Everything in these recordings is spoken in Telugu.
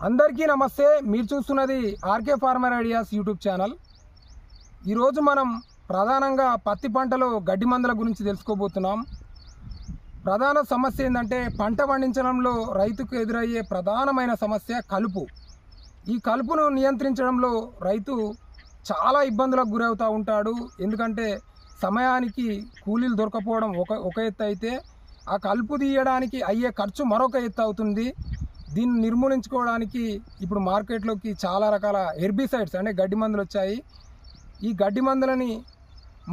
అందరికీ నమస్తే. మీరు చూస్తున్నది RK farmer ideas YouTube channel. ఈరోజు మనం ప్రధానంగా పత్తి పంటలో గడ్డి మందుల గురించి తెలుసుకోబోతున్నాం. ప్రధాన సమస్య ఏంటంటే పంట పండించడంలో రైతుకు ఎదురయ్యే ప్రధానమైన సమస్య కలుపు. ఈ కలుపును నియంత్రించడంలో రైతు చాలా ఇబ్బందులకు గురవుతూ ఉంటాడు. ఎందుకంటే సమయానికి కూలీలు దొరకపోవడం ఒక ఎత్తు అయితే, ఆ కలుపు తీయడానికి అయ్యే ఖర్చు మరొక ఎత్తు అవుతుంది. దీన్ని నిర్మూలించుకోవడానికి ఇప్పుడు మార్కెట్లోకి చాలా రకాల హెర్బిసైడ్స్ అంటే గడ్డి మందులు వచ్చాయి. ఈ గడ్డి మందులని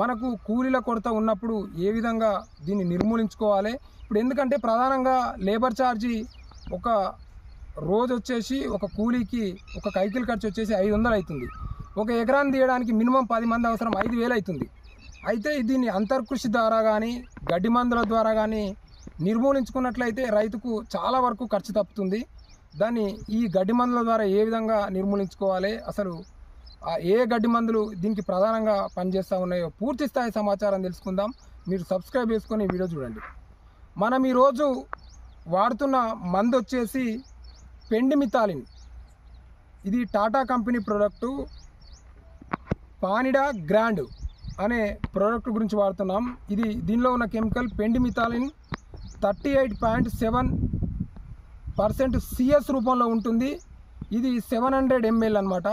మనకు కూలీల కొరత ఉన్నప్పుడు ఏ విధంగా దీన్ని నిర్మూలించుకోవాలి? ఇప్పుడు ఎందుకంటే ప్రధానంగా లేబర్ ఛార్జీ ఒక రోజు వచ్చేసి ఒక కూలీకి ఒక కైకిల్ ఖర్చు వచ్చేసి 500 అవుతుంది. ఒక ఎకరాన్ని తీయడానికి మినిమం 10 మంది అవసరం, 5000 అవుతుంది. అయితే దీన్ని అంతర్కృషి ద్వారా కానీ గడ్డి మందుల ద్వారా కానీ నిర్మూలించుకున్నట్లయితే రైతుకు చాలా వరకు ఖర్చు తప్పుతుంది. దాన్ని ఈ గడ్డి మందుల ద్వారా ఏ విధంగా నిర్మూలించుకోవాలి, అసలు ఏ గడ్డి మందులు దీనికి ప్రధానంగా పనిచేస్తూ ఉన్నాయో పూర్తి స్థాయి సమాచారం తెలుసుకుందాం. మీరు సబ్స్క్రైబ్ చేసుకొని వీడియో చూడండి. మనం ఈరోజు వాడుతున్న మందు వచ్చేసి పెండిమిథాలిన్. ఇది టాటా కంపెనీ ప్రోడక్టు. పానిడా గ్రాండ్ అనే ప్రోడక్ట్ గురించి వాడుతున్నాం. దీనిలో ఉన్న కెమికల్ పెండిమిథాలిన్ 38.7% CS రూపంలో ఉంటుంది. ఇది 700 ml అన్నమాట.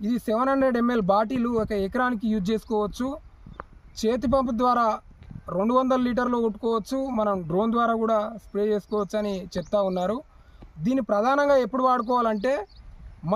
ఇది 700 ml బాటిల్ ఒక ఎకరానికి యూజ్ చేసుకోవచ్చు. చేతి పంపు ద్వారా 200 లీటర్లు కొట్టుకోవచ్చు. మనం డ్రోన్ ద్వారా కూడా స్ప్రే చేసుకోవచ్చు అని చెప్తా ఉన్నారు. దీన్ని ప్రధానంగా ఎప్పుడు వాడుకోవాలంటే